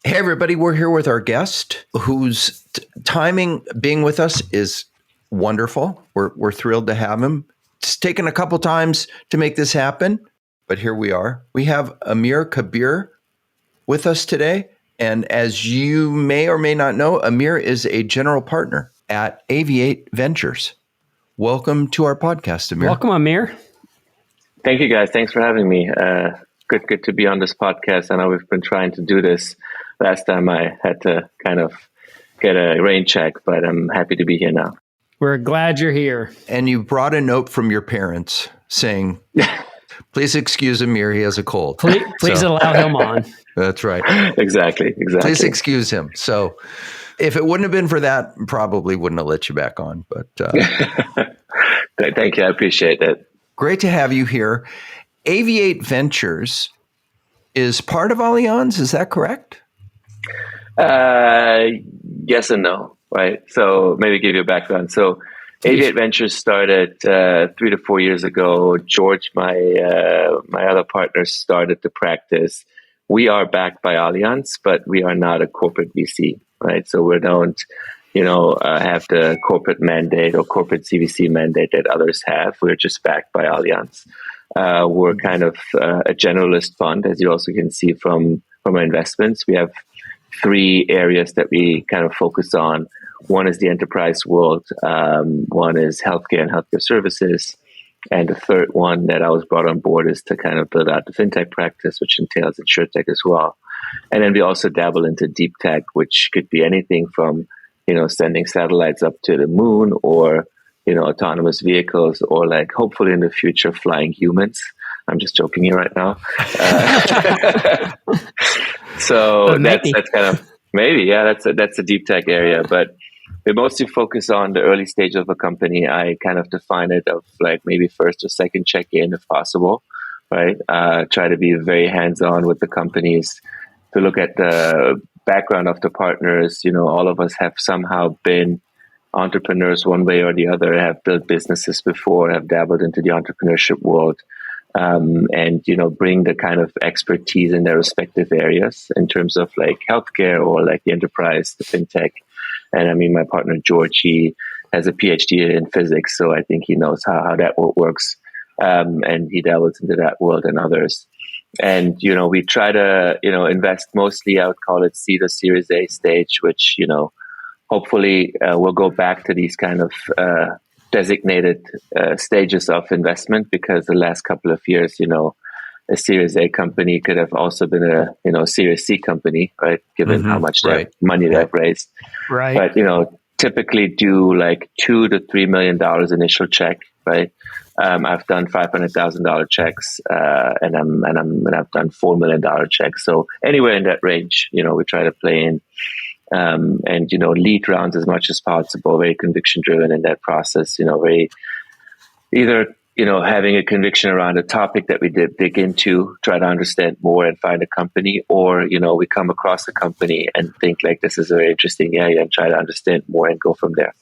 Hey, everybody, we're here with our guest whose timing being with us is wonderful. We're thrilled to have him. It's taken a couple times to make this happen, but here we are. We have Amir Kabir with us today. And as you may or may not know, Amir is a general partner at AV8 Ventures. Welcome to our podcast, Amir. Welcome, Amir. Thank you, guys. Thanks for having me. Good to be on this podcast. I know we've been trying to do this. Last time I had to kind of get a rain check, but I'm happy to be here now. We're glad you're here. And you brought a note from your parents saying, please excuse Amir, he has a cold. Please allow him on. That's right. Exactly. Please excuse him. So if it wouldn't have been for that, probably wouldn't have let you back on. But thank you. I appreciate that. Great to have you here. AV8 Ventures is part of Allianz. Is that correct? Yes and no, right? So maybe give you a background. So AV8 Ventures started 3 to 4 years ago. George, my other partner, started the practice. We are backed by Allianz, but we are not a corporate VC, right? So we don't, have the corporate mandate or corporate CVC mandate that others have. We're just backed by Allianz. We're kind of a generalist fund, as you also can see from our investments. We have 3 areas that we kind of focus on. One is the enterprise world. One is healthcare and healthcare services. And the third one that I was brought on board is to kind of build out the Fintech practice, which entails InsureTech as well. And then we also dabble into deep tech, which could be anything from, sending satellites up to the moon or, autonomous vehicles or like hopefully in the future flying humans. I'm just joking here right now. So that's kind of that's a deep tech area, but we mostly focus on the early stage of a company. I kind of define it of like maybe first or second check-in if possible, right? Try to be very hands-on with the companies to look at the background of the partners. All of us have somehow been entrepreneurs one way or the other, have built businesses before, have dabbled into the entrepreneurship world. And bring the kind of expertise in their respective areas in terms of like healthcare or like the enterprise, the fintech. And I mean, my partner George, he has a PhD in physics, so I think he knows how that works. And he dabbles into that world and others. And we try to invest mostly, I would call it seed or Series A stage, which hopefully we'll go back to these kind of designated stages of investment, because the last couple of years, a Series A company could have also been a Series C company, right? Given how much money they've raised. Right. But, typically do like $2 to $3 million initial check, right? I've done $500,000 checks, and I've done $4 million checks. So anywhere in that range, we try to play in. And lead rounds as much as possible, very conviction driven in that process, very either having a conviction around a topic that we dig into, try to understand more and find a company, or we come across a company and think like this is a very interesting area and try to understand more and go from there.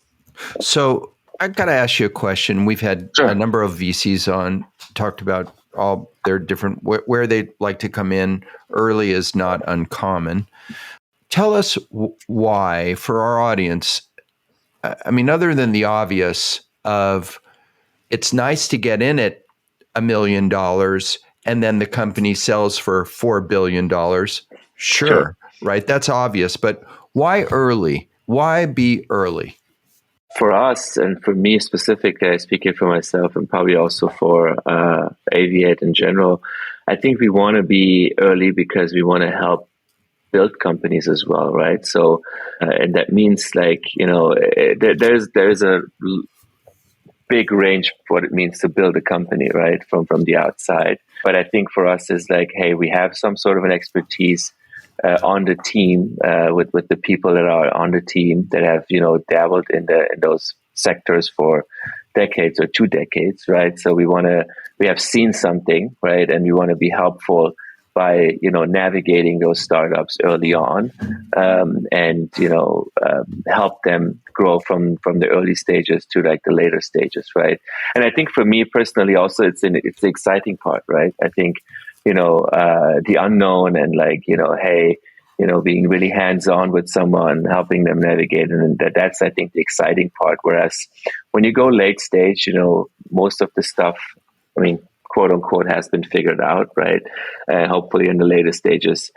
So I've got to ask you a question. We've had a number of VCs on, talked about all their different where they like to come in. Early is not uncommon. Tell us why, for our audience, I mean, other than the obvious of it's nice to get in at $1 million and then the company sells for $4 billion. Sure, right? That's obvious. But why early? Why be early? For us, and for me specifically, speaking for myself and probably also for AV8 in general, I think we want to be early because we want to help build companies as well, right? So, and that means like, there's a big range for what it means to build a company, right? From the outside. But I think for us is like, hey, we have some sort of an expertise on the team with the people that are on the team that have, dabbled in those sectors for decades or 2 decades, right? So we have seen something, right? And we want to be helpful by, navigating those startups early on, and, help them grow from the early stages to like the later stages, right? And I think for me personally, also, it's the exciting part, right? I think, the unknown and like, hey, being really hands-on with someone, helping them navigate. And that's, I think, the exciting part. Whereas when you go late stage, most of the stuff, quote unquote, has been figured out, right? Hopefully in the later stages,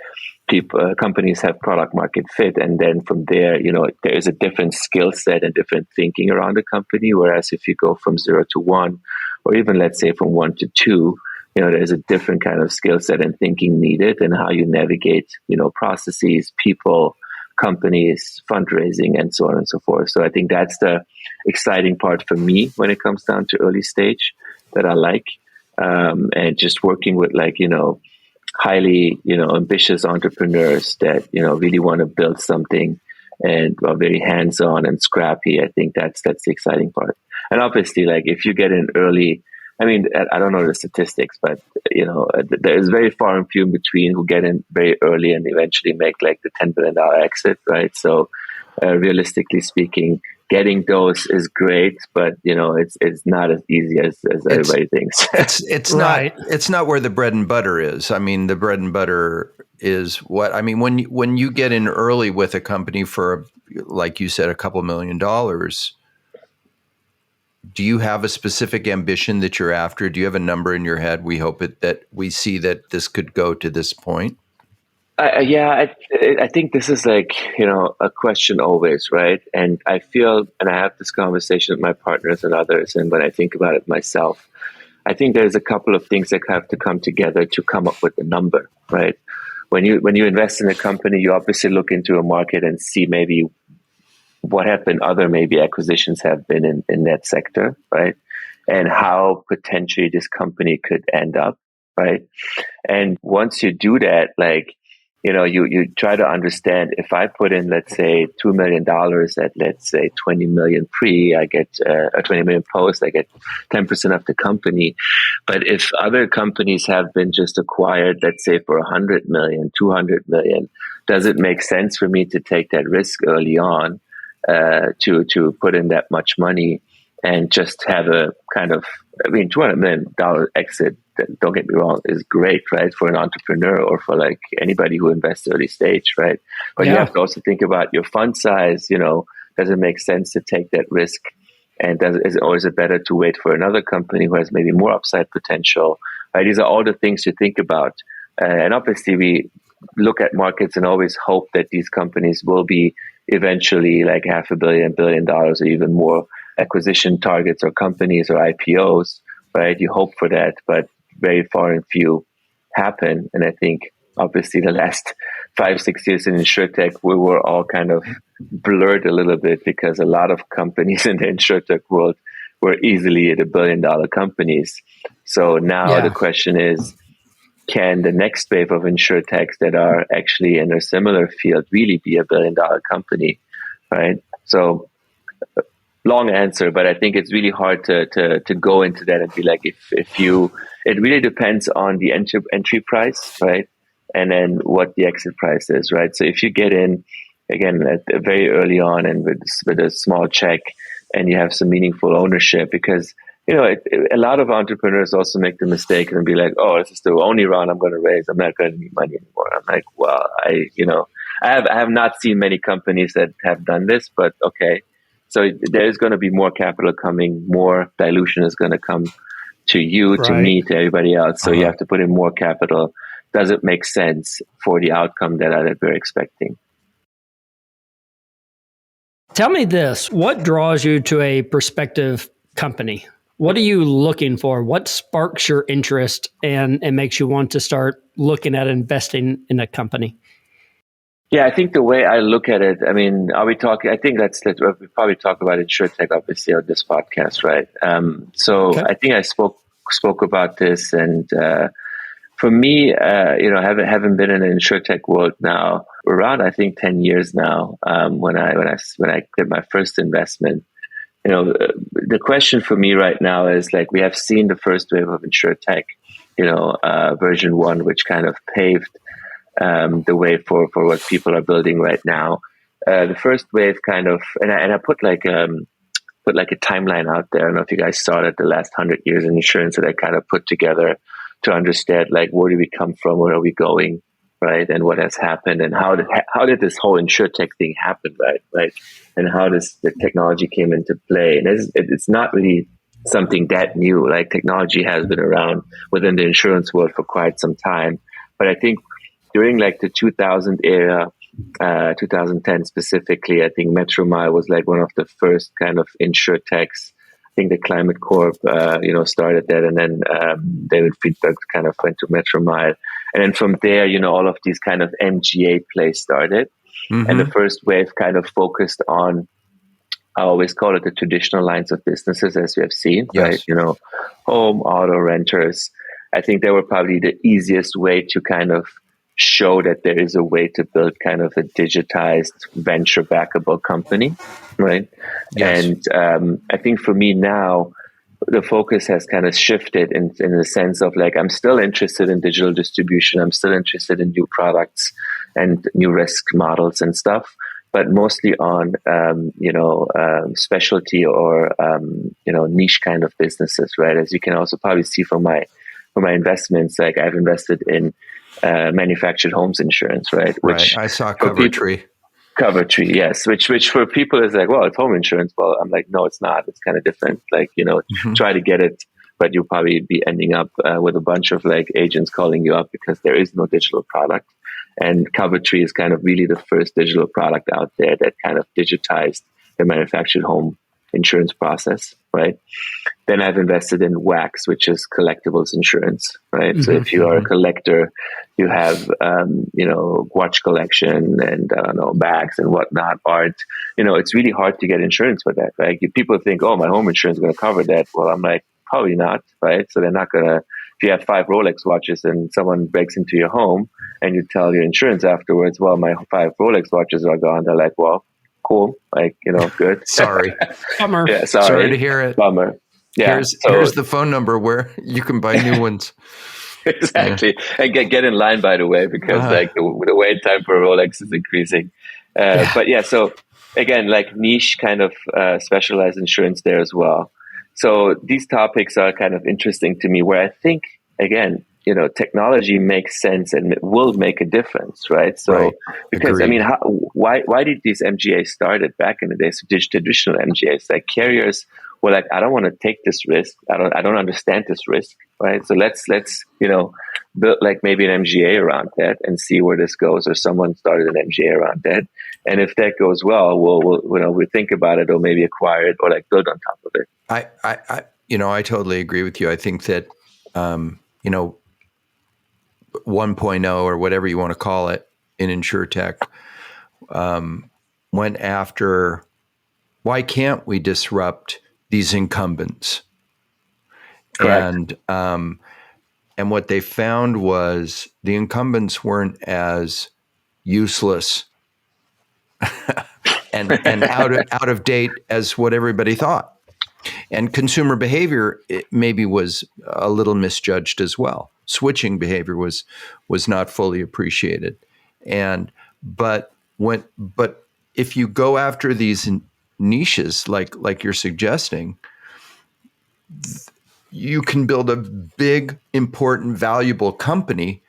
companies have product market fit. And then from there, there is a different skill set and different thinking around the company. Whereas if you go from 0 to 1, or even let's say from 1 to 2, there's a different kind of skill set and thinking needed, and how you navigate, processes, people, companies, fundraising, and so on and so forth. So I think that's the exciting part for me when it comes down to early stage that I like. And just working with highly, ambitious entrepreneurs that, really want to build something and are very hands-on and scrappy. I think that's the exciting part. And obviously, if you get in early, I don't know the statistics, but there is very far and few in between who get in very early and eventually make the $10 billion exit, right? So, realistically speaking, getting those is great, but it's not as easy as everybody thinks. It's right. It's not where the bread and butter is. The bread and butter is what when you get in early with a company for, like you said, a couple $1 million. Do you have a specific ambition that you're after? Do you have a number in your head? We hope that we see that this could go to this point. I think this is a question always, right? And I feel, and I have this conversation with my partners and others, and when I think about it myself, I think there's a couple of things that have to come together to come up with a number, right? When you invest in a company, you obviously look into a market and see maybe what have been other maybe acquisitions have been in that sector, right? And how potentially this company could end up, right? And once you do that, you try to understand, if I put in, let's say, $2 million at, let's say, 20 million pre, I get a 20 million post, I get 10% of the company. But if other companies have been just acquired, let's say for 100 million, 200 million, does it make sense for me to take that risk early on, to put in that much money and just have a kind of, $200 million exit, don't get me wrong, is great, right? For an entrepreneur or for anybody who invests early stage, right? But you have to also think about your fund size, does it make sense to take that risk? And is it better to wait for another company who has maybe more upside potential, right? These are all the things to think about. And obviously we look at markets and always hope that these companies will be eventually $500 million, $1 billion, or even more acquisition targets or companies or IPOs, right? You hope for that, but very far and few happen. And I think obviously the last 5-6 years in InsureTech, we were all kind of blurred a little bit because a lot of companies in the InsureTech world were easily at $1 billion companies. So now the question is, can the next wave of InsureTechs that are actually in a similar field really be $1 billion company, right? So long answer, but I think it's really hard to go into that and be it really depends on the entry price, right? And then what the exit price is, right? So if you get in, again, very early on and with a small check and you have some meaningful ownership, because a lot of entrepreneurs also make the mistake and be like, oh, this is the only round I'm going to raise. I'm not going to need money anymore. I'm like, well, I have not seen many companies that have done this, but okay. So there's going to be more capital coming, more dilution is going to come to you, to me, to everybody else. So you have to put in more capital. Does it make sense for the outcome that we're expecting? Tell me this, what draws you to a prospective company? What are you looking for? What sparks your interest and makes you want to start looking at investing in a company? Yeah, I think the way I look at it, are we talking? I think we probably talk about InsureTech obviously on this podcast, right? I think I spoke about this, and for me, having been in the InsureTech world now around, I think 10 years now, when I did my first investment, the question for me right now is we have seen the first wave of InsureTech, version 1, which kind of paved the way for what people are building right now. The first wave kind of, and I put a timeline out there. I don't know if you guys saw it, the last 100 years in insurance that I kind of put together to understand where do we come from, where are we going. right? And what has happened, and how did this whole InsureTech thing happen, right? Right, and how does the technology came into play? And it's not really something that new. Like, technology has been around within the insurance world for quite some time, but I think during like the 2000 era, 2010 specifically, I think Metromile was like one of the first kind of InsureTechs. I think the Climate Corp, started that, and then David Friedberg kind of went to Metromile, and then from there, all of these kind of MGA plays started, and the first wave kind of focused on, I always call it the traditional lines of businesses, as we have seen, right? Home, auto, renters. I think they were probably the easiest way to kind of show that there is a way to build kind of a digitized venture backable company, right? Yes. And I think for me now, the focus has kind of shifted in the sense of like, I'm still interested in digital distribution. I'm still interested in new products and new risk models and stuff, but mostly on, specialty or, niche kind of businesses, right? As you can also probably see from my investments, like I've invested in manufactured homes insurance, right? Which I saw Covertree. Covertree, yes. Which for people is like, well, it's home insurance. Well, I'm like, no, it's not. It's kind of different. Like, try to get it, but you'll probably be ending up with a bunch of like agents calling you up because there is no digital product. And Covertree is kind of really the first digital product out there that kind of digitized the manufactured home insurance process, right? Then I've invested in Wax, which is collectibles insurance, right? So if you are a collector, you have, watch collection and, bags and whatnot, art. It's really hard to get insurance for that, right? People think, oh, my home insurance is going to cover that. Well, I'm like, probably not, right? So they're not going to, if you have 5 Rolex watches and someone breaks into your home and you tell your insurance afterwards, well, my 5 Rolex watches are gone. They're like, well, cool. Like, good. Sorry. Bummer. Yeah, sorry to hear it. Bummer. Yeah. Here's the phone number where you can buy new ones. Exactly. Yeah. And get in line, by the way, because the wait time for a Rolex is increasing. But yeah, so again, like niche kind of specialized insurance there as well. So these topics are kind of interesting to me, where I think, again, technology makes sense and it will make a difference, right? So, because agreed. I mean, why did these MGAs started back in the days? Traditional MGAs, like carriers were like, I don't want to take this risk. I don't understand this risk, right? So let's build like maybe an MGA around that and see where this goes. Or someone started an MGA around that, and if that goes well, we'll think about it or maybe acquire it or like build on top of it. I totally agree with you. I think that 1.0 or whatever you want to call it in InsureTech went after, why can't we disrupt these incumbents? Correct. And what they found was the incumbents weren't as useless and out of date as what everybody thought. And consumer behavior maybe was a little misjudged as well. Switching behavior was not fully appreciated. But if you go after these niches like you're suggesting, you can build a big, important, valuable company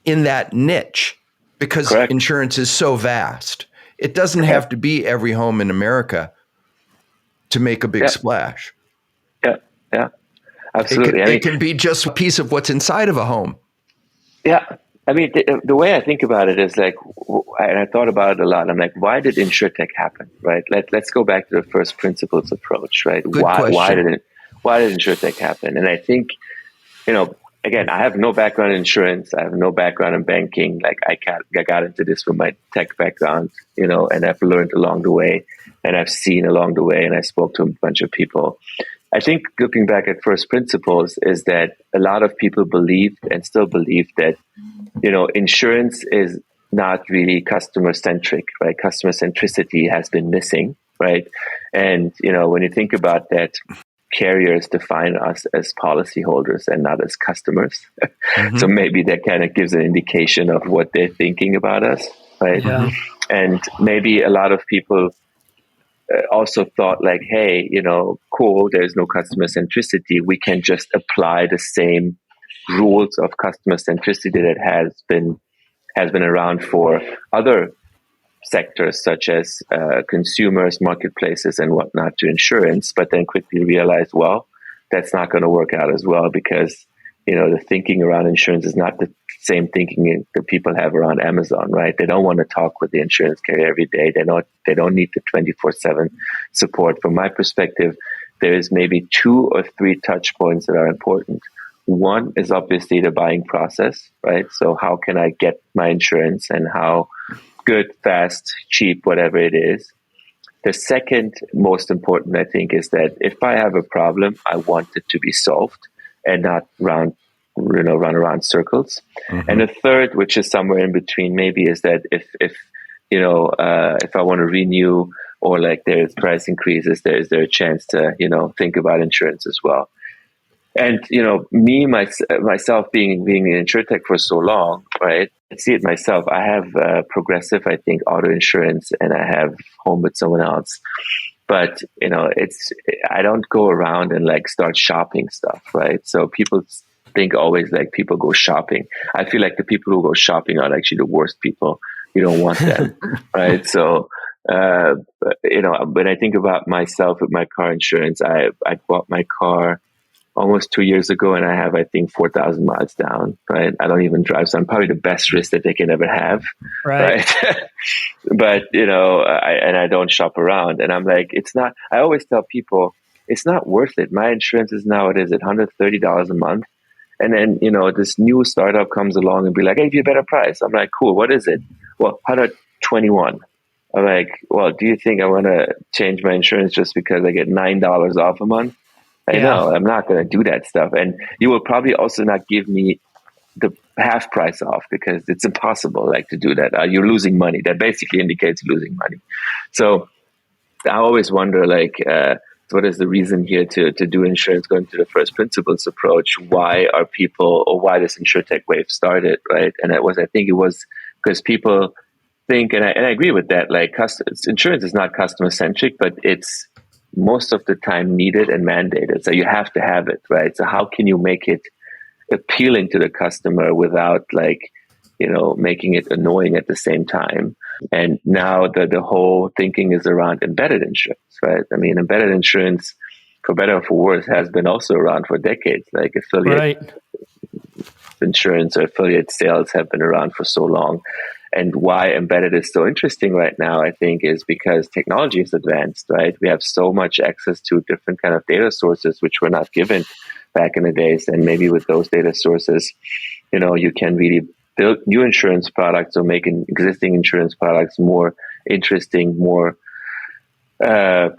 in that niche because Correct. Insurance is so vast. It doesn't have to be every home in America to make a big splash. Yeah, absolutely. It can be just a piece of what's inside of a home. Yeah. I mean, the way I think about it is like, and I thought about it a lot. I'm like, why did InsureTech happen, right? Let's go back to the first principles approach, right? Why did InsureTech happen? And I think, again, I have no background in insurance. I have no background in banking. Like I got into this from my tech background, and I've learned along the way, and I've seen along the way, and I spoke to a bunch of people. I think looking back at first principles is that a lot of people believed and still believe that, insurance is not really customer centric, right? Customer centricity has been missing, right? And, when you think about that, carriers define us as policyholders and not as customers. Mm-hmm. So maybe that kind of gives an indication of what they're thinking about us, right? Yeah. And maybe a lot of people also thought like, hey, cool, there's no customer centricity. We can just apply the same rules of customer centricity that has been around for other sectors such as consumers, marketplaces, and whatnot to insurance, but then quickly realized, well, that's not going to work out as well because, the thinking around insurance is not the same thinking that people have around Amazon, right? They don't want to talk with the insurance carrier every day. They don't need the 24/7 support. From my perspective, there is maybe 2 or 3 touch points that are important. One is obviously the buying process, right? So how can I get my insurance and how good, fast, cheap, whatever it is. The second most important, I think, is that if I have a problem, I want it to be solved and not run around circles. Mm-hmm. And the third, which is somewhere in between, maybe, is that if I want to renew or like there's price increases, is there a chance to think about insurance as well? And myself being in InsureTech for so long, right? I see it myself. I have Progressive, I think, auto insurance, and I have home with someone else. But I don't go around and like start shopping stuff, right? So people think always like people go shopping. I feel like the people who go shopping are actually the worst people. You don't want them, right? So when I think about myself with my car insurance, I bought my car almost 2 years ago, and I have, I think, 4,000 miles down, right? I don't even drive, so I'm probably the best risk that they can ever have, right? But, I don't shop around, and I'm like, I always tell people, it's not worth it. My insurance is now, $130 a month. And then, this new startup comes along and be like, hey, give you a better price. I'm like, cool, what is it? Well, $121. I'm like, well, do you think I want to change my insurance just because I get $9 off a month? I know I'm not going to do that stuff. And you will probably also not give me the half price off because it's impossible to do that. You're losing money. That basically indicates losing money. So I always wonder what is the reason here to do insurance, going to the first principles approach? Why are people, or why this InsureTech wave started, right? And I think it was because people think, and I agree with that, insurance is not customer centric, but it's most of the time needed and mandated. So you have to have it, right? So how can you make it appealing to the customer without making it annoying at the same time? And now the whole thinking is around embedded insurance, right? I mean, embedded insurance, for better or for worse, has been also around for decades. Like affiliate insurance or affiliate sales have been around for so long. And why embedded is so interesting right now, I think, is because technology is advanced, right? We have so much access to different kind of data sources, which were not given back in the days. And maybe with those data sources, you can really build new insurance products or make existing insurance products more interesting, more the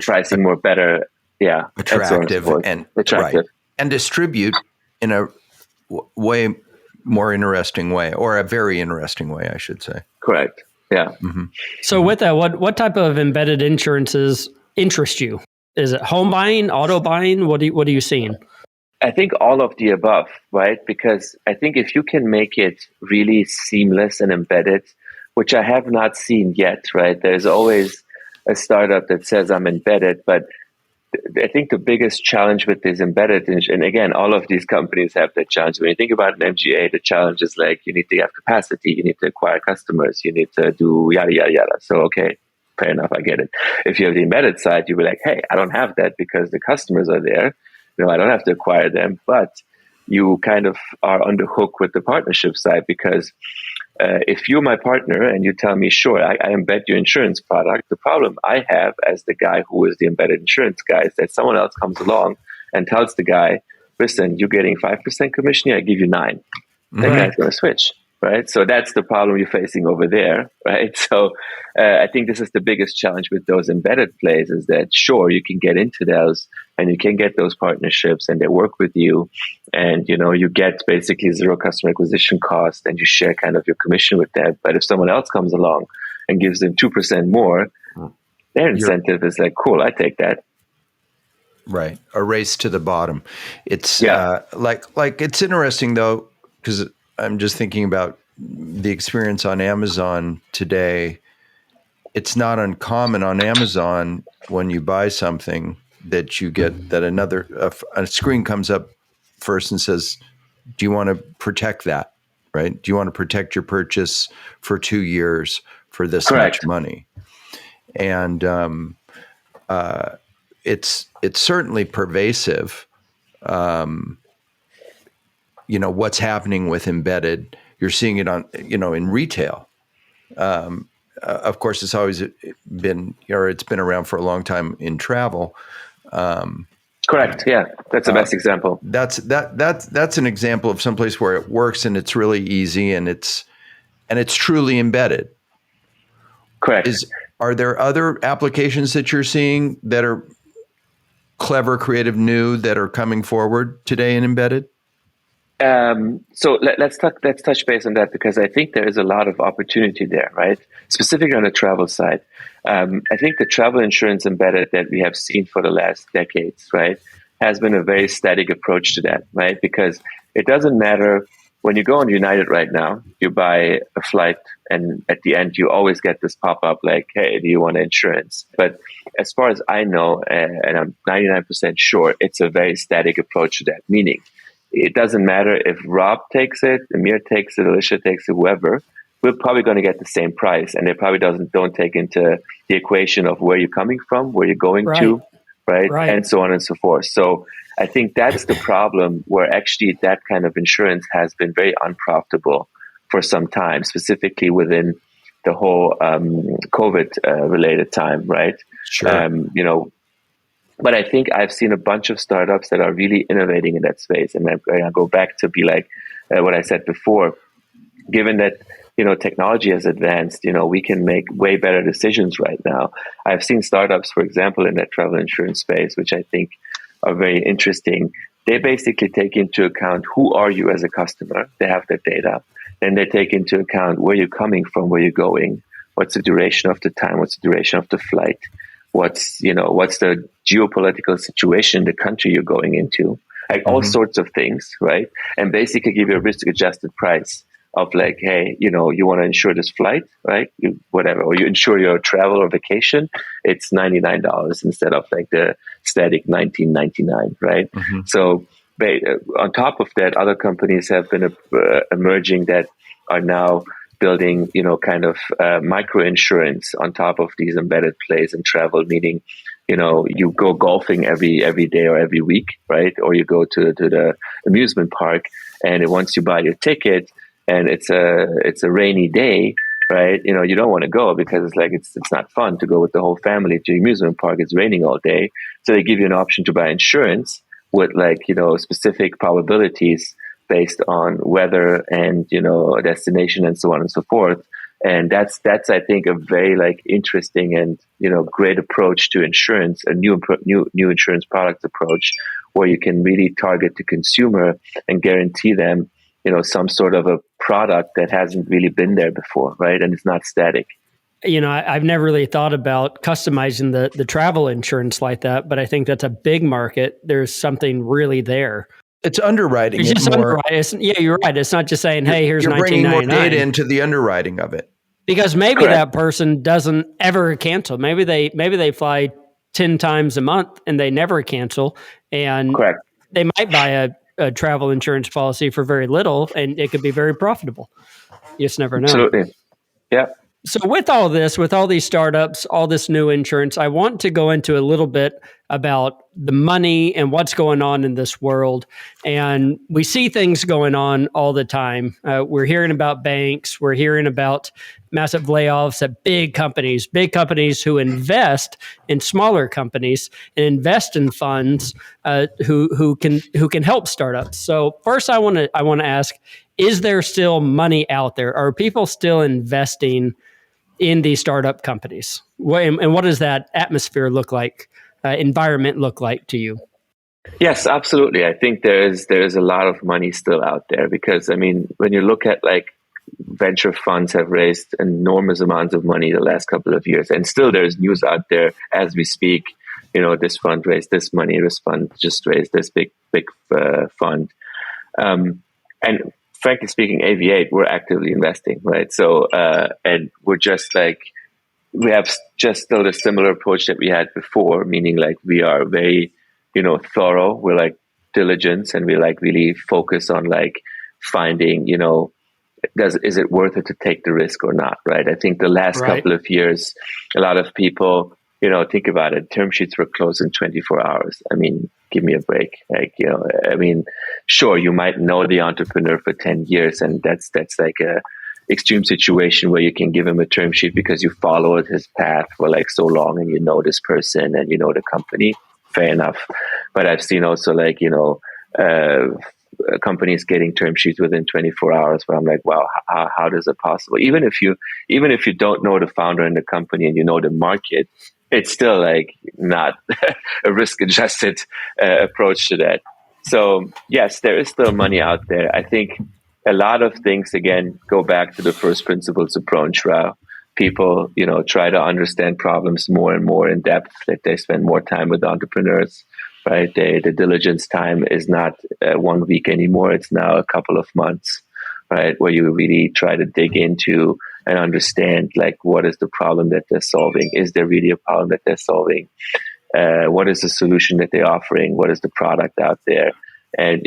pricing more better. Yeah. Attractive and attractive. Right. And distribute in a way more interesting way, or a very interesting way, I should say. Correct. Yeah. Mm-hmm. So with that, what type of embedded insurances interest you? Is it home buying, auto buying? What are you seeing? I think all of the above, right? Because I think if you can make it really seamless and embedded, which I have not seen yet, right? There's always a startup that says I'm embedded, but I think the biggest challenge with this embedded, and again, all of these companies have that challenge. When you think about an MGA, the challenge is you need to have capacity, you need to acquire customers, you need to do yada, yada, yada. So, okay, fair enough, I get it. If you have the embedded side, you'll be like, hey, I don't have that because the customers are there. I don't have to acquire them, but you kind of are on the hook with the partnership side because if you're my partner and you tell me, sure, I embed your insurance product, the problem I have as the guy who is the embedded insurance guy is that someone else comes along and tells the guy, listen, you're getting 5% commission here, I give you 9. That guy's going to switch, right? So that's the problem you're facing over there, right? So I think this is the biggest challenge with those embedded plays is that, sure, you can get into those and you can get those partnerships and they work with you and, you get basically zero customer acquisition cost and you share kind of your commission with them. But if someone else comes along and gives them 2% more, their incentive is cool, I take that. Right. A race to the bottom. It's it's interesting though, because I'm just thinking about the experience on Amazon today. It's not uncommon on Amazon when you buy something that you get that a screen comes up first and says, do you want to protect that, right? Do you want to protect your purchase for 2 years for this Correct. much money? And it's certainly pervasive. What's happening with embedded. You're seeing it on, in retail. Of course, it's always been, or it's been around for a long time in travel. Correct. Yeah, that's the best example. That's an example of someplace where it works and it's really easy and it's truly embedded. Correct. Are there other applications that you're seeing that are clever, creative, new that are coming forward today in embedded? So let's touch base on that, because I think there is a lot of opportunity there, right? Specifically on the travel side. I think the travel insurance embedded that we have seen for the last decades, right, has been a very static approach to that, right? Because it doesn't matter when you go on United right now, you buy a flight and at the end you always get this pop-up like, hey, do you want insurance? But as far as I know, and I'm 99% sure, it's a very static approach to that, meaning it doesn't matter if Rob takes it, Amir takes it, Alicia takes it, whoever, we're probably going to get the same price. And they probably don't take into the equation of where you're coming from, where you're going to, right? And so on and so forth. So I think that's the problem, where actually that kind of insurance has been very unprofitable for some time, specifically within the whole COVID related time, right? Sure. But I think I've seen a bunch of startups that are really innovating in that space. And I go back to be like what I said before, given that, technology has advanced, we can make way better decisions right now. I've seen startups, for example, in that travel insurance space, which I think are very interesting. They basically take into account who are you as a customer. They have that data. Then they take into account where you're coming from, where you're going, what's the duration of the time, what's the duration of the flight, what's the geopolitical situation in the country you're going into, like all sorts of things, right? And basically give you a risk-adjusted price of like, hey, you want to insure this flight, right? Whatever, or you insure your travel or vacation, it's $99 instead of like the static $19.99, right? So on top of that, other companies have been emerging that are now building, micro insurance on top of these embedded plays in travel, meaning, you go golfing every day or every week, right? Or you go to the amusement park, and once you buy your ticket and it's a rainy day, right? You don't want to go because it's not fun to go with the whole family to the amusement park. It's raining all day. So they give you an option to buy insurance with specific probabilities based on weather and, destination and so on and so forth. And that's I think a very interesting and, great approach to insurance, a new insurance product approach, where you can really target the consumer and guarantee them, some sort of a product that hasn't really been there before, right? And it's not static. I've never really thought about customizing the travel insurance like that, but I think that's a big market. There's something really there. It's underwriting. It's just underwriting. You're right. It's not just saying, hey, here's $19.99. You're bringing more data into the underwriting of it. Because maybe that person doesn't ever cancel. Maybe they fly 10 times a month and they never cancel. And they might buy a travel insurance policy for very little, and it could be very profitable. You just never know. Absolutely. Yeah. So with all this, with all these startups, all this new insurance, I want to go into a little bit about the money and what's going on in this world. And we see things going on all the time. We're hearing about banks. We're hearing about massive layoffs at big companies who invest in smaller companies and invest in funds who can help startups. So first, I want to ask, is there still money out there? Are people still investing in these startup companies? And what does that atmosphere look like, environment look like to you? Yes, absolutely. I think there is a lot of money still out there, because when you look at venture funds have raised enormous amounts of money the last couple of years, and still there's news out there as we speak. This fund raised this money, this fund just raised this big fund, and frankly speaking, AV8, we're actively investing, right? So, and we're just we have just still a similar approach that we had before, meaning we are very, thorough. We're diligence, and we like really focus on like finding, is it worth it to take the risk or not, right? I think the last couple of years, a lot of people, think about it, term sheets were closed in 24 hours. I mean, give me a break. Like, sure, you might know the entrepreneur for 10 years, and that's like a extreme situation where you can give him a term sheet because you followed his path for like so long and you know this person and you know the company. Fair enough. But I've seen also like, companies getting term sheets within 24 hours where I'm like, wow, how does it possible? Even if you don't know the founder in the company and you know the market, it's still like not a risk adjusted approach to that. So yes, there is still money out there. I think a lot of things, again, go back to the first principles approach, where people, try to understand problems more and more in depth, that they spend more time with entrepreneurs, right? The diligence time is not 1 week anymore. It's now a couple of months, right? Where you really try to dig into and understand, like, what is the problem that they're solving? Is there really a problem that they're solving? What is the solution that they're offering? What is the product out there? And,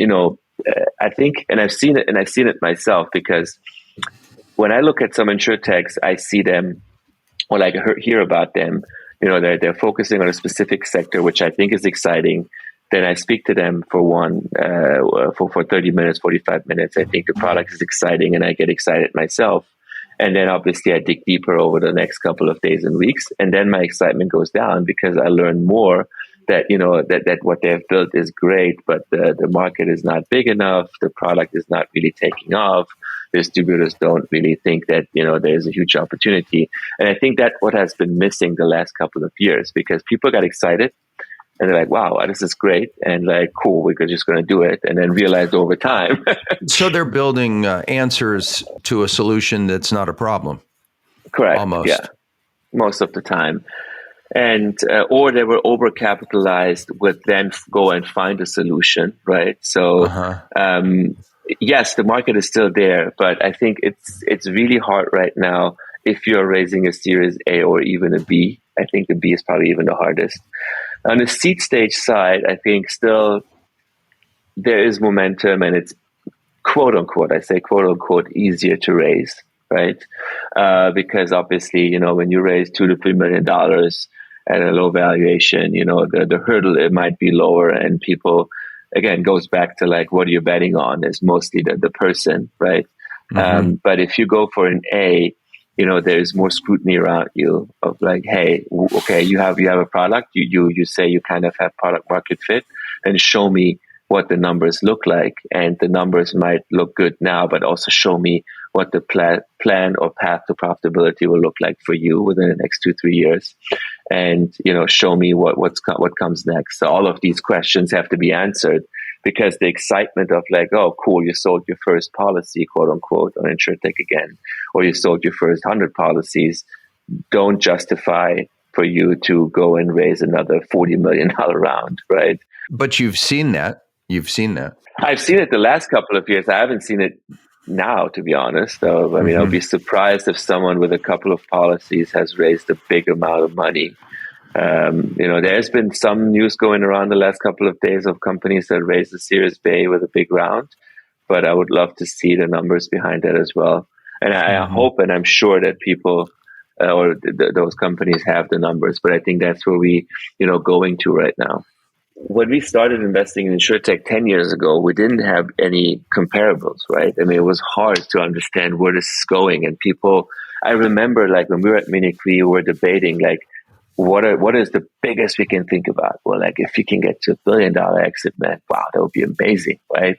I think, and I've seen it myself, because when I look at some InsureTechs, I see them, or like hear about them, they're focusing on a specific sector, which I think is exciting. Then I speak to them for 30 minutes, 45 minutes. I think the product is exciting and I get excited myself. And then obviously I dig deeper over the next couple of days and weeks. And then my excitement goes down because I learn more that, that what they have built is great, but the market is not big enough. The product is not really taking off. Distributors don't really think that, there's a huge opportunity. And I think that's what has been missing the last couple of years, because people got excited and they're like, wow, this is great. And like, cool, we're just going to do it. And then realized over time. So they're building answers to a solution that's not a problem. Correct. Almost. Yeah. Most of the time. And, or they were overcapitalized, would then go and find a solution, right? So, yes, the market is still there, but I think it's really hard right now if you're raising a Series A or even a B. I think the B is probably even the hardest. On the seed stage side, I think still there is momentum, and it's quote unquote, I say quote unquote, easier to raise, right? Because obviously, when you raise $2 to $3 million at a low valuation, the hurdle, it might be lower, and people, again, goes back to like, what are you betting on is mostly the person, right? Mm-hmm. But if you go for an A, there's more scrutiny around you of like, hey, okay, you have a product, you say you kind of have product market fit, and show me what the numbers look like. And the numbers might look good now, but also show me what the plan or path to profitability will look like for you within the next 2-3 years. And, show me what comes next. So all of these questions have to be answered, because the excitement of like, oh, cool, you sold your first policy, quote unquote, on InsureTech again, or you sold your first 100 policies, don't justify for you to go and raise another $40 million round, right? But you've seen that. I've seen it the last couple of years. I haven't seen it now, to be honest. So, I mean, I'll be surprised if someone with a couple of policies has raised a big amount of money. There's been some news going around the last couple of days of companies that raised a Series B with a big round, but I would love to see the numbers behind that as well. And I hope, and I'm sure that people those companies have the numbers, but I think that's where we, going to right now. When we started investing in InsureTech 10 years ago, we didn't have any comparables, right? I mean, it was hard to understand where this is going. And I remember like when we were at Munich, we were debating like, what is the biggest we can think about? Well, like if you can get to $1 billion exit, man, wow, that would be amazing, right?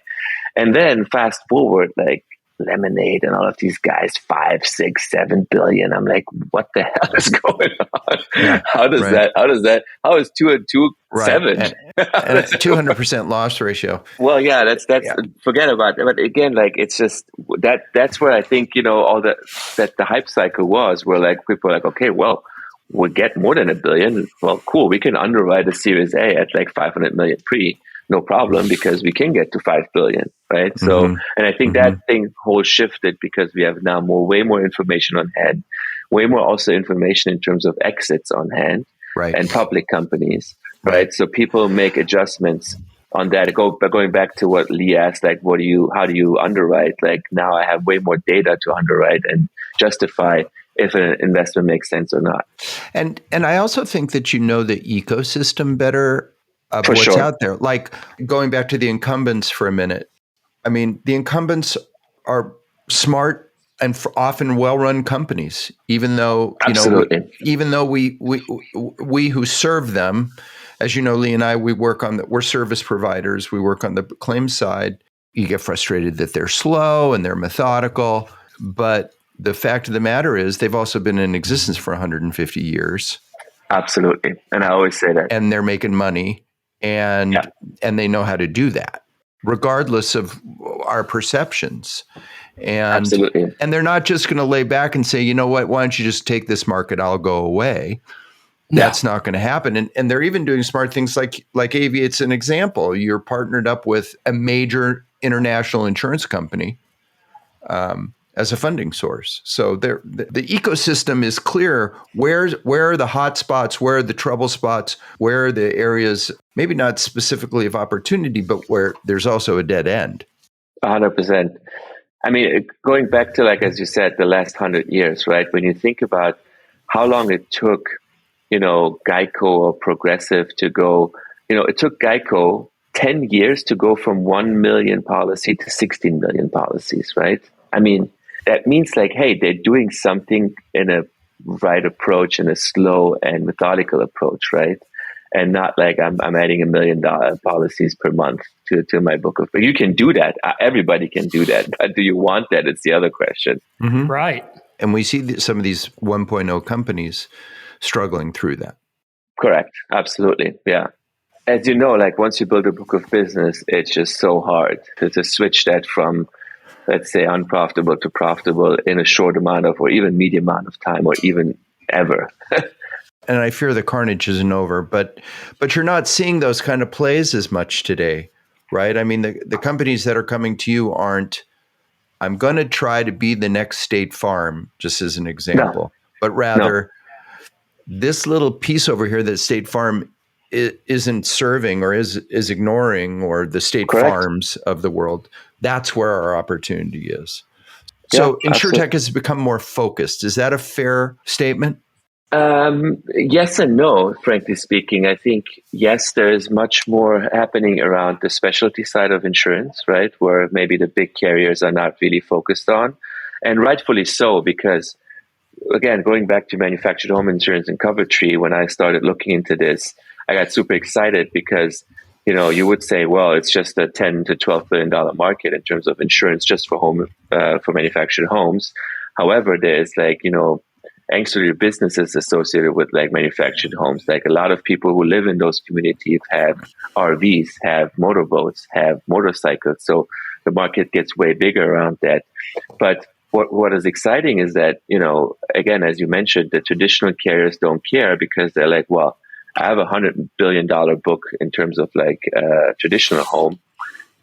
And then fast forward, like Lemonade and all of these guys, 5, 6, 7 billion. I'm like, what the hell is going on? Yeah, how is 2 and 2 7? And it's a 200% loss ratio. Well, yeah, that's forget about it. But again, like it's just that's where I think, all that the hype cycle was, where like people are like, okay, well, we'll get more than $1 billion. Well, cool. We can underwrite a Series A at like 500 million pre, no problem, because we can get to 5 billion, right? So, and I think that whole shifted because we have now way more information on hand, way more also information in terms of exits on hand, right, and public companies, right? So people make adjustments on that, going back to what Lee asked, like, how do you underwrite? Like, now I have way more data to underwrite and justify if an investment makes sense or not. And I also think that the ecosystem better of For what's sure. out there. Like, going back to the incumbents for a minute. I mean, the incumbents are smart and often well-run companies, even though Absolutely. we who serve them, as you know, Lee and I, we're service providers. We work on the claims side. You get frustrated that they're slow and they're methodical, but the fact of the matter is they've also been in existence for 150 years. Absolutely, and I always say that. And they're making money, and they know how to do that, regardless of our perceptions. And Absolutely. And they're not just going to lay back and say, you know what, why don't you just take this market? I'll go away. That's not going to happen. And they're even doing smart things like AV8's an example. You're partnered up with a major international insurance company as a funding source. So the ecosystem is clear. Where are the hot spots? Where are the trouble spots? Where are the areas, maybe not specifically of opportunity, but where there's also a dead end? 100%. I mean, going back to, like, as you said, the last 100 years, right? When you think about how long it took, Geico or Progressive to go, it took Geico 10 years to go from 1 million policy to 16 million policies, right? I mean, that means, like, hey, they're doing something in a right approach, in a slow and methodical approach, right? And not like I'm adding $1 million policies per month to my book of. But you can do that. Everybody can do that. But do you want that? It's the other question. Mm-hmm. Right. And we see some of these 1.0 companies struggling through that. Correct. Absolutely. Yeah. As you know, like, once you build a book of business, it's just so hard to switch that from, let's say, unprofitable to profitable in a short amount of, or even medium amount of time, or even ever. And I fear the carnage isn't over, but you're not seeing those kind of plays as much today, right? I mean, the companies that are coming to you aren't, I'm going to try to be the next State Farm, just as an example, but rather this little piece over here that State Farm isn't serving or is ignoring, or the State Farms of the world. That's where our opportunity is. So InsureTech has become more focused. Is that a fair statement? Yes and no, frankly speaking. I think, yes, there is much more happening around the specialty side of insurance, right? Where maybe the big carriers are not really focused on, and rightfully so, because, again, going back to manufactured home insurance and Covertree, when I started looking into this, I got super excited because, you would say, well, it's just a $10 to $12 billion market in terms of insurance just for for manufactured homes. However, there's, like, ancillary businesses associated with, like, manufactured homes. Like, a lot of people who live in those communities have RVs, have motorboats, have motorcycles. So the market gets way bigger around that. But what is exciting is that, again, as you mentioned, the traditional carriers don't care, because they're like, well, I have $100 billion book in terms of, like, traditional home.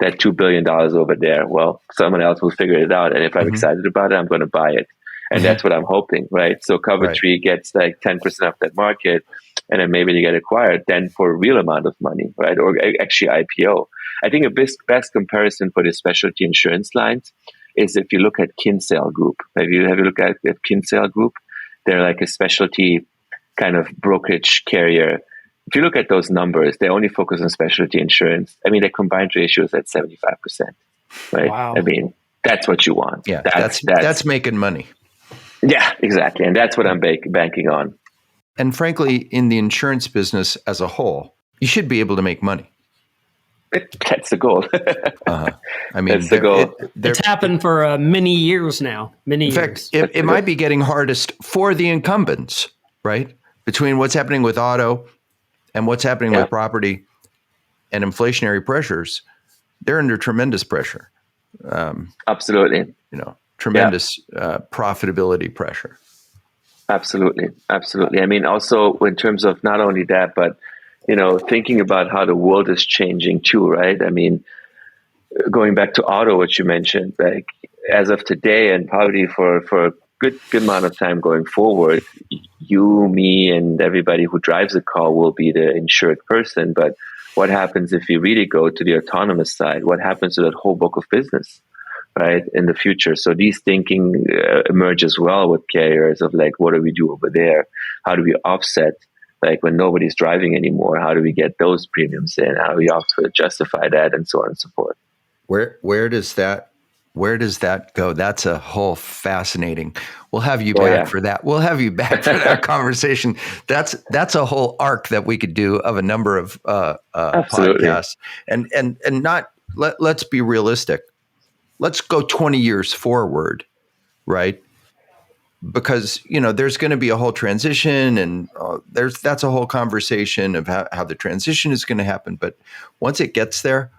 That $2 billion over there, well, someone else will figure it out. And if I'm excited about it, I'm going to buy it. And that's what I'm hoping, right? So Covertree gets like 10% of that market, and then maybe they get acquired then for a real amount of money, right? Or actually IPO. I think a best comparison for the specialty insurance lines is if you look at Kinsale Group. Have you looked at Kinsale Group? They're like a specialty kind of brokerage carrier. If you look at those numbers, they only focus on specialty insurance. I mean, their combined ratio is at 75%, right? Wow. I mean, that's what you want. Yeah, that's making money. Yeah, exactly. And that's what I'm banking on. And frankly, in the insurance business as a whole, you should be able to make money. That's the goal. I mean, that's the goal. It's happened for many years now. In fact, it might be getting hardest for the incumbents, right? Between what's happening with auto and what's happening with property and inflationary pressures, they're under tremendous pressure. Absolutely. Tremendous profitability pressure. Absolutely. I mean, also in terms of not only that, but, thinking about how the world is changing too, right? I mean, going back to auto, what you mentioned, like, as of today and probably for a good amount of time going forward, you, me, and everybody who drives a car will be the insured person. But what happens if we really go to the autonomous side? What happens to that whole book of business, right, in the future? So these thinking emerge as well with carriers of like, what do we do over there? How do we offset, like when nobody's driving anymore? How do we get those premiums in? How do we justify that, and so on and so forth? Where does that go? That's a whole fascinating. We'll have you back for that. We'll have you back for that conversation. That's a whole arc that we could do of a number of podcasts. And not let's be realistic. Let's go 20 years forward, right? Because there's going to be a whole transition, and that's a whole conversation of how the transition is going to happen. But once it gets there,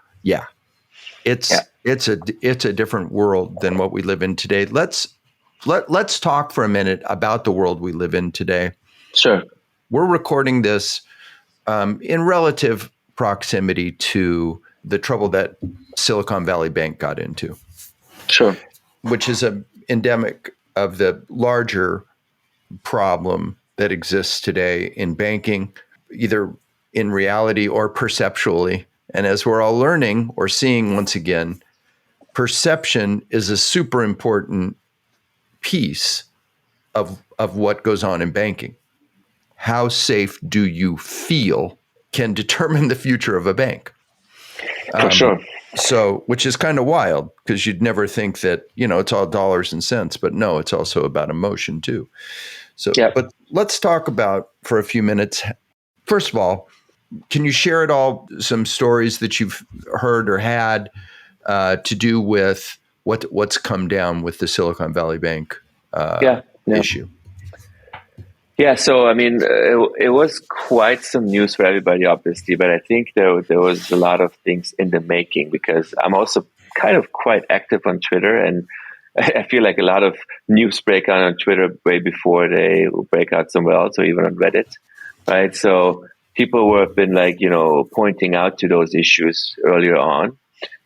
it's a different world than what we live in today. Let's talk for a minute about the world we live in today. Sure. We're recording this in relative proximity to the trouble that Silicon Valley Bank got into. Sure. Which is an endemic of the larger problem that exists today in banking, either in reality or perceptually. And as we're all learning or seeing once again, perception is a super important piece of what goes on in banking. How safe do you feel can determine the future of a bank. For sure. So, which is kind of wild, because you'd never think that, it's all dollars and cents, but no, it's also about emotion too. So, But let's talk about for a few minutes. First of all, can you share at all some stories that you've heard or had to do with what's come down with the Silicon Valley Bank issue? Yeah, so I mean, it was quite some news for everybody, obviously, but I think there was a lot of things in the making, because I'm also kind of quite active on Twitter, and I feel like a lot of news break out on Twitter way before they break out somewhere else, or even on Reddit, right? So people have been like, pointing out to those issues earlier on,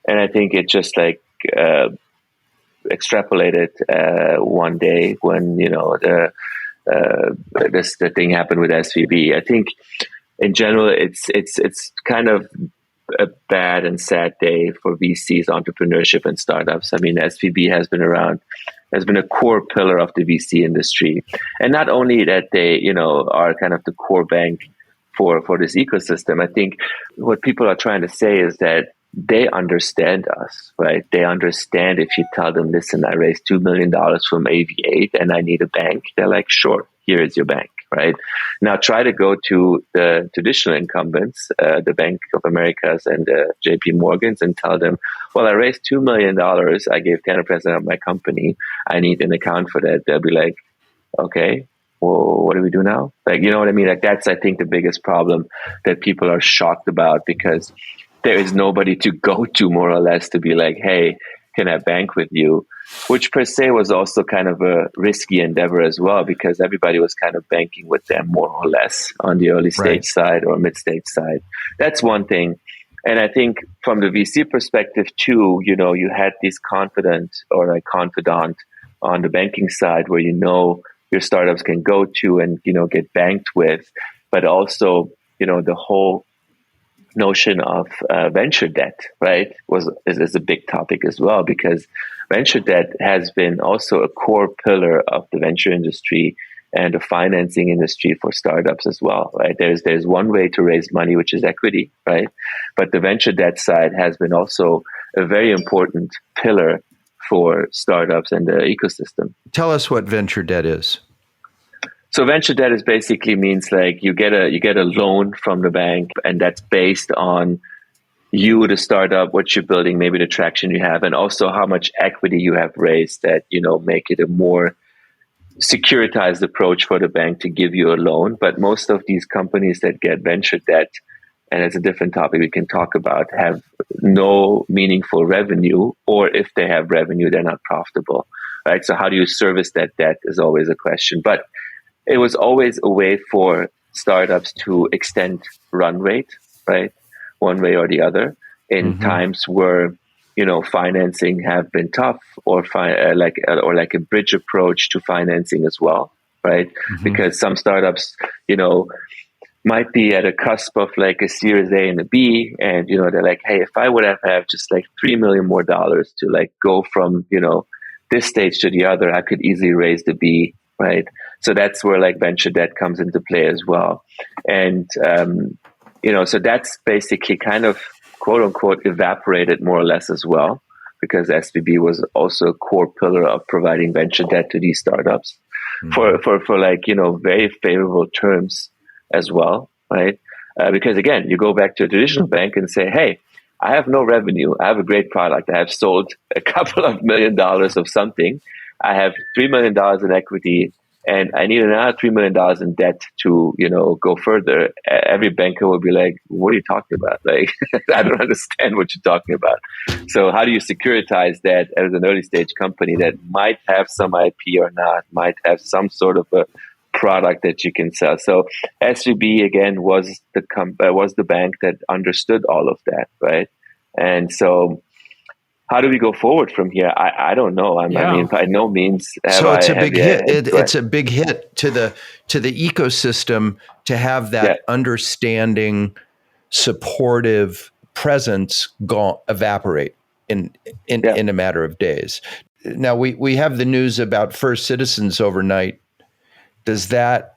and I think it just like extrapolated one day when the thing happened with SVB. I think in general, it's kind of a bad and sad day for VCs, entrepreneurship, and startups. I mean, SVB has been around, has been a core pillar of the VC industry, and not only that they are kind of the core bank for this ecosystem. I think what people are trying to say is that they understand us, right? They understand if you tell them, listen, I raised $2 million from AV8 and I need a bank. They're like, sure, here is your bank, right? Now try to go to the traditional incumbents, the Bank of Americas and JP Morgans, and tell them, well, I raised $2 million. I gave 10% of my company. I need an account for that. They'll be like, okay, well, what do we do now? Like, you know what I mean? Like, that's, I think, the biggest problem that people are shocked about, because there is nobody to go to, more or less, to be like, hey, can I bank with you? Which per se was also kind of a risky endeavor as well, because everybody was kind of banking with them more or less on the early stage side or mid stage side. That's one thing. And I think from the VC perspective too, you had this confidant or a confidant on the banking side where your startups can go to and get banked with, but also the whole notion of venture debt, right, is a big topic as well, because venture debt has been also a core pillar of the venture industry and the financing industry for startups as well, right? There's one way to raise money, which is equity, right? But the venture debt side has been also a very important pillar for startups and the ecosystem. Tell us what venture debt is. So venture debt is basically means like you get a loan from the bank, and that's based on you, the startup, what you're building, maybe the traction you have, and also how much equity you have raised that, make it a more securitized approach for the bank to give you a loan. But most of these companies that get venture debt, and it's a different topic we can talk about, have no meaningful revenue, or if they have revenue, they're not profitable, right? So how do you service that debt is always a question. But it was always a way for startups to extend run rate, right? One way or the other, in times where, financing have been tough, or like a bridge approach to financing as well, right? Because some startups, might be at a cusp of like a Series A and a B, and they're like, hey, if I would have just like $3 million more to like go from this stage to the other, I could easily raise the B, right? So that's where like venture debt comes into play as well, and so that's basically kind of quote unquote evaporated more or less as well, because SVB was also a core pillar of providing venture debt to these startups for like very favorable terms as well, right? Because again, you go back to a traditional bank and say, hey, I have no revenue. I have a great product. I have sold a couple of $1 million of something. I have $3 million in equity, and I need another $3 million in debt to, go further. Every banker will be like, what are you talking about? Like, I don't understand what you're talking about. So how do you securitize that as an early stage company that might have some IP or not, might have some sort of a product that you can sell? So SVB again was the bank that understood all of that, right? And so how do we go forward from here? I don't know. I mean, by no means. It's a big hit. It's a big hit to the ecosystem to have that understanding, supportive presence evaporate in a matter of days. Now we have the news about First Citizens overnight. Does that?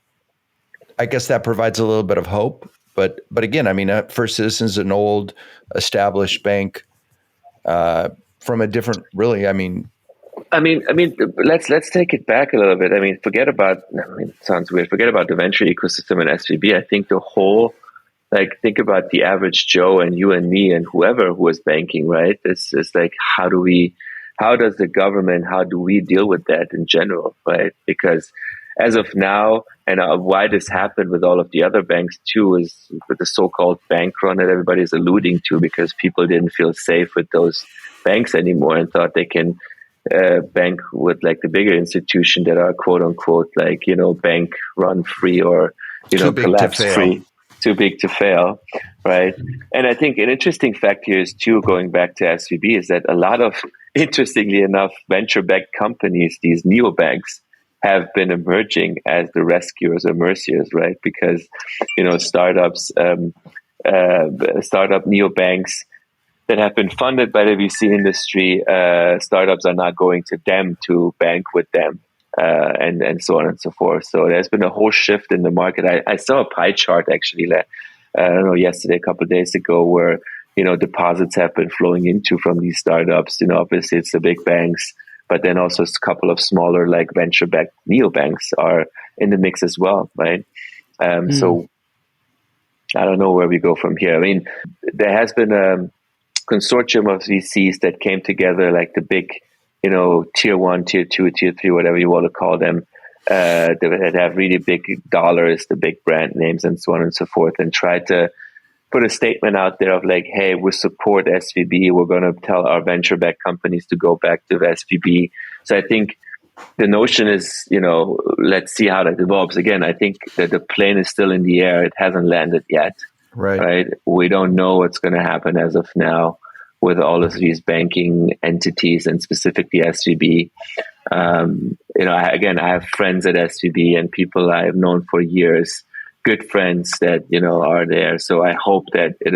I guess that provides a little bit of hope. But again, I mean, First Citizens is an old, established bank. From a different, really, I mean, let's take it back a little bit. I mean, it sounds weird. Forget about the venture ecosystem and SVB. I think the whole, think about the average Joe and you and me and whoever who is banking, right? It's like, how do we deal with that in general, right? Because as of now, and why this happened with all of the other banks too, is with the so-called bank run that everybody's alluding to, because people didn't feel safe with those banks anymore and thought they can bank with like the bigger institution that are quote unquote bank run free or collapse free, too big to fail, right? And I think an interesting fact here is too, going back to SVB, is that a lot of, interestingly enough, venture-backed companies, these neobanks, have been emerging as the rescuers or merciers, right? Because startups, startup neobanks that have been funded by the VC industry, startups are not going to them to bank with them, and so on and so forth. So there's been a whole shift in the market. I saw a pie chart actually, I don't know, yesterday, a couple of days ago, where deposits have been flowing into from these startups. Obviously it's the big banks, but then also a couple of smaller venture-backed neobanks are in the mix as well, right? So I don't know where we go from here. I mean, there has been a consortium of VCs that came together, like the big, tier 1, tier 2, tier 3, whatever you want to call them, that have really big dollars, the big brand names and so on and so forth, and tried to put a statement out there of like, hey, we support SVB. We're going to tell our venture-backed companies to go back to SVB. So I think the notion is, let's see how that evolves. Again, I think that the plane is still in the air. It hasn't landed yet. Right? We don't know what's going to happen as of now with all of these banking entities and specifically SVB. I have friends at SVB and people I have known for years, good friends that are there. So I hope that it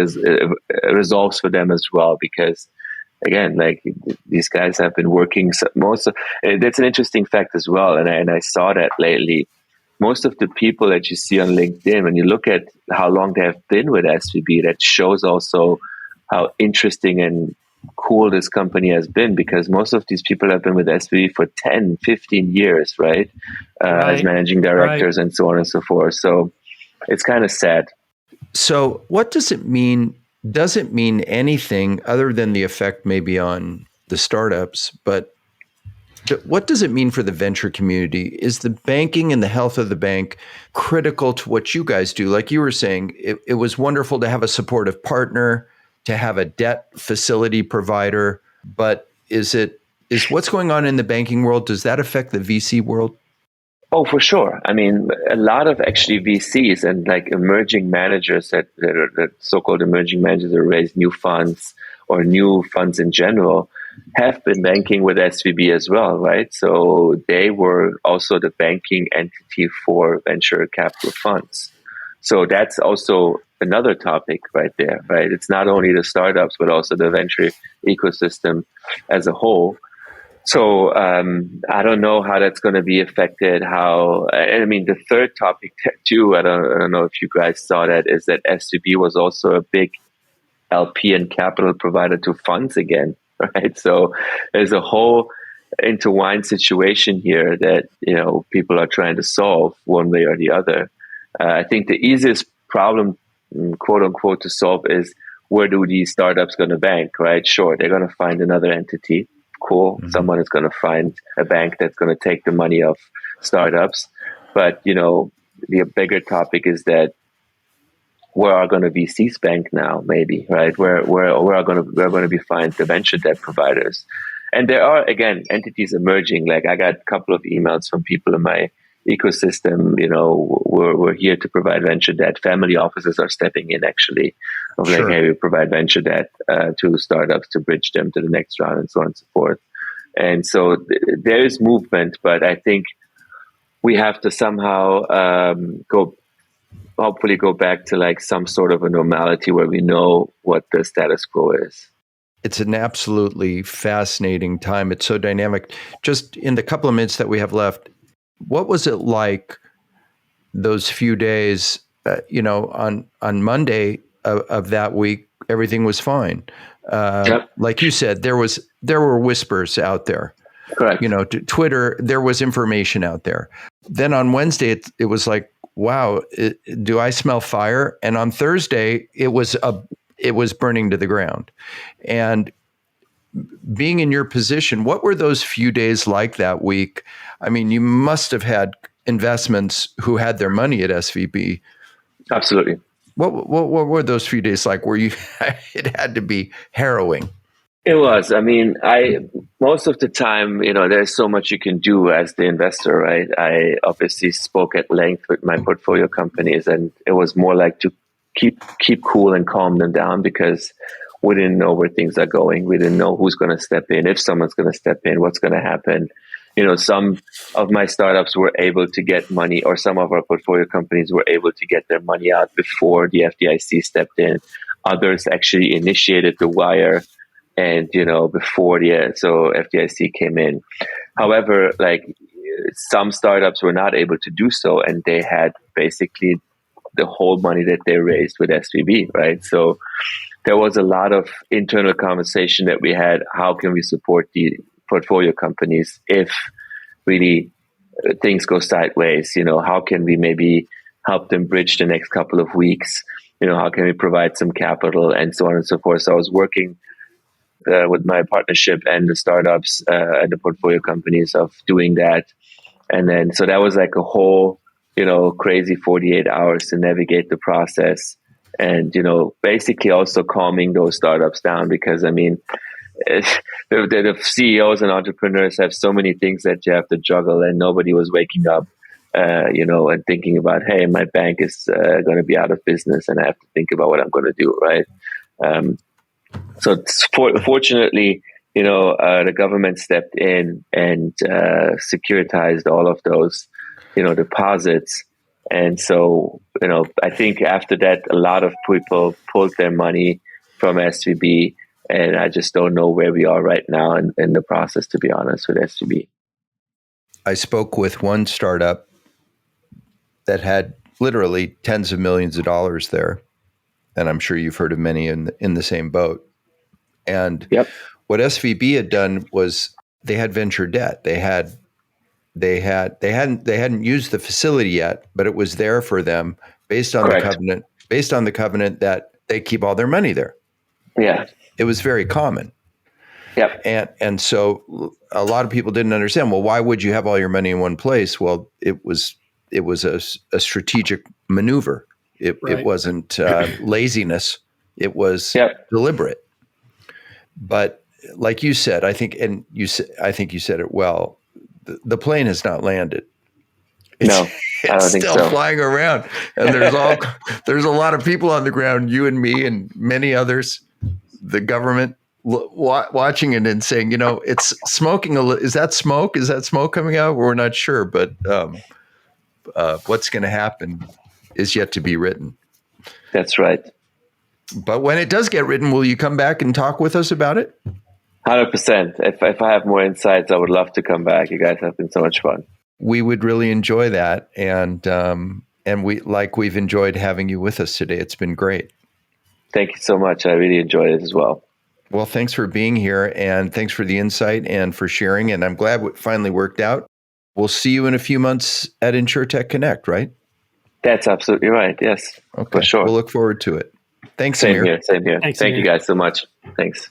resolves for them as well, because again, these guys have been working that's an interesting fact as well, and I saw that lately. Most of the people that you see on LinkedIn, when you look at how long they have been with SVB, that shows also how interesting and cool this company has been, because most of these people have been with SVB for 10, 15 years, right? As managing directors and so on and so forth. So it's kind of sad. So what does it mean? Does it mean anything other than the effect maybe on the startups? But what does it mean for the venture community? Is the banking and the health of the bank critical to what you guys do? Like you were saying, it was wonderful to have a supportive partner, to have a debt facility provider. But is what's going on in the banking world, does that affect the VC world? Oh, for sure. I mean, a lot of actually VCs and emerging managers that are so-called emerging managers that raise new funds or new funds in general have been banking with SVB as well, right? So they were also the banking entity for venture capital funds. So that's also another topic right there, right? It's not only the startups, but also the venture ecosystem as a whole. So I don't know how that's going to be affected. The third topic too, I don't know if you guys saw that, is that SVB was also a big LP and capital provider to funds again, right? So there's a whole intertwined situation here that, people are trying to solve one way or the other. I think the easiest problem, quote unquote, to solve is, where do these startups going to bank, right? Sure, they're going to find another entity. Cool. Mm-hmm. Someone is going to find a bank that's going to take the money of startups. But, the bigger topic is that, where are going to be VCs bank now, maybe, right? Where are going to be find the venture debt providers? And there are, again, entities emerging. Like, I got a couple of emails from people in my ecosystem, we're here to provide venture debt. Family offices are stepping in, actually, of like, hey, we provide venture debt to startups to bridge them to the next round, and so on and so forth. And so there is movement, but I think we have to somehow hopefully go back to like some sort of a normality where we know what the status quo is. It's an absolutely fascinating time. It's so dynamic. Just in the couple of minutes that we have left, what was it like those few days, on Monday of that week? Everything was fine. Yep. Like you said, there were whispers out there. Correct. Twitter, there was information out there. Then on Wednesday, it was like, wow, do I smell fire? And on Thursday, it was burning to the ground. And being in your position, what were those few days like that week? I mean, you must have had investments who had their money at SVB. Absolutely. What were those few days like? It had to be harrowing. It was. I mean, most of the time, there's so much you can do as the investor, right? I obviously spoke at length with my portfolio companies, and it was more like to keep cool and calm them down, because we didn't know where things are going. We didn't know who's going to step in, if someone's going to step in, what's going to happen. Some of my startups were able to get money, or some of our portfolio companies were able to get their money out before the FDIC stepped in. Others actually initiated the wire, and before so FDIC came in. However, like, some startups were not able to do so, and they had basically the whole money that they raised with SVB, right? So there was a lot of internal conversation that we had. How can we support the portfolio companies if really things go sideways? How can we maybe help them bridge the next couple of weeks? How can we provide some capital, and so on and so forth? So I was working with my partnership and the startups and the portfolio companies of doing that. And then, so that was like a whole, crazy 48 hours to navigate the process, and, basically also calming those startups down, because, I mean, the CEOs and entrepreneurs have so many things that you have to juggle, and nobody was waking up, and thinking about, hey, my bank is going to be out of business, and I have to think about what I'm going to do, right? So fortunately, the government stepped in and securitized all of those, deposits. And so, I think after that, a lot of people pulled their money from SVB, and I just don't know where we are right now in the process, to be honest, with SVB. I spoke with one startup that had literally tens of millions of dollars there. And I'm sure you've heard of many in the same boat. And yep. What SVB had done was they had venture debt. They hadn't used the facility yet, but it was there for them based on Correct. the covenant that they keep all their money there. Yeah. It was very common. Yep. And so a lot of people didn't understand, well, why would you have all your money in one place? Well, it was a strategic maneuver. It wasn't laziness. It was deliberate. But like you said, I think you said it well. The plane has not landed. I don't think so. It's still flying around, and there's a lot of people on the ground. You and me and many others. The government watching it and saying, it's smoking. Is that smoke? Is that smoke coming out? We're not sure, but what's going to happen? is yet to be written. That's right. But when it does get written, will you come back and talk with us about it? 100%. If I have more insights, I would love to come back. You guys have been so much fun. We would really enjoy that, and we've enjoyed having you with us today. It's been great. Thank you so much. I really enjoyed it as well. Well, thanks for being here, and thanks for the insight and for sharing. And I'm glad it finally worked out. We'll see you in a few months at InsureTech Connect, right? That's absolutely right. Yes, okay, for sure. We'll look forward to it. Thanks, Same Amir. here. Same here. Thanks, Thank Amir. you guys so much. Thanks.